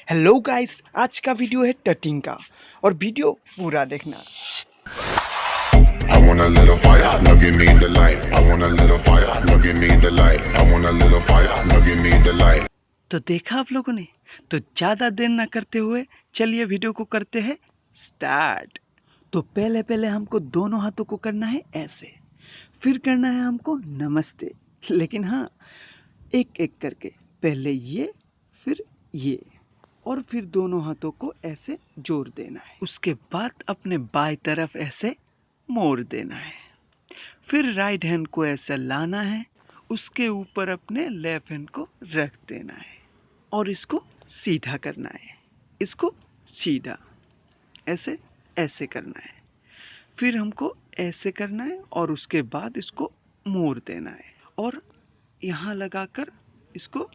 Hello guys, आज का video है टटिंग का और वीडियो पूरा देखना। I want a little fire, now give me the light. I want a little fire, now give me the light. I want a little fire, now give me the light. तो देखा आप लोगों ने, तो ज़्यादा देर ना करते हुए चलिए वीडियो को करते हैं स्टार्ट। तो पहले पहले हमको दोनों हाथों को करना है ऐसे, फिर करना है हमको नमस्ते, लेकिन हाँ एक एक करके, पहले ये फिर ये, और फिर दोनों हाथों को ऐसे जोड़ देना है। उसके बाद अपने बाएं तरफ ऐसे मोड़ देना है, फिर राइट हैंड को ऐसे लाना है, उसके ऊपर अपने लेफ्ट हैंड को रख देना है और इसको सीधा करना है। इसको सीधा ऐसे ऐसे करना है, फिर हमको ऐसे करना है और उसके बाद इसको मोड़ देना है और यहाँ लगाकर इसको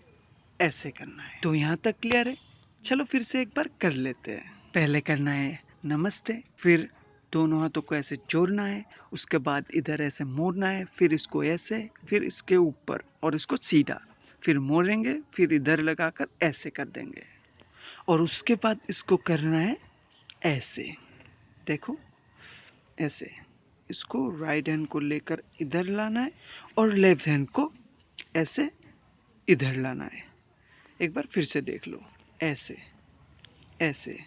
ऐसे करना है। तो यहाँ तक क्लियर है? चलो फिर से एक बार कर लेते हैं। पहले करना है नमस्ते, फिर दोनों हाथों को ऐसे जोड़ना है, उसके बाद इधर ऐसे मोड़ना है, फिर इसको ऐसे, फिर इसके ऊपर और इसको सीधा, फिर मोड़ेंगे, फिर इधर लगाकर ऐसे कर देंगे और उसके बाद इसको करना है ऐसे। देखो ऐसे, इसको राइट हैंड को लेकर इधर लाना है और लेफ्ट हैंड को ऐसे इधर लाना है। एक बार फिर से देख लो, ऐसे ऐसे,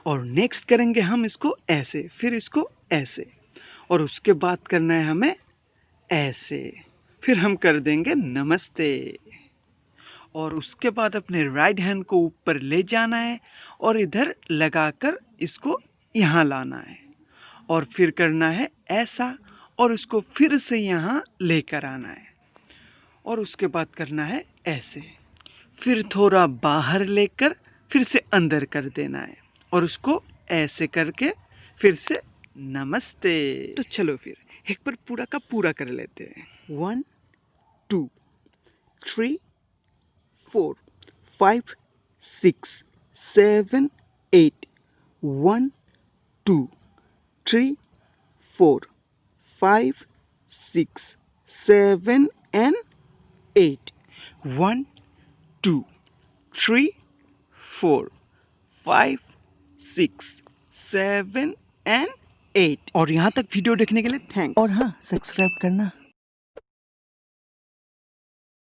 और नेक्स्ट करेंगे हम इसको ऐसे, फिर इसको ऐसे, और उसके बाद करना है हमें ऐसे, फिर हम कर देंगे नमस्ते और उसके बाद अपने राइट हैंड को ऊपर ले जाना है और इधर लगाकर इसको यहाँ लाना है और फिर करना है ऐसा और इसको फिर से यहाँ लेकर आना है और उसके बाद करना है ऐसे, फिर थोड़ा बाहर लेकर फिर से अंदर कर देना है और उसको ऐसे करके फिर से नमस्ते। तो चलो फिर एक बार पूरा का पूरा कर लेते हैं। 1 2 3 4 5 6 7 8 1 2 3 4 5 6 7 and 8 1 2 3 4 5 6 7 and 8। और यहाँ तक वीडियो देखने के लिए थैंक्स। और हाँ, सब्सक्राइब करना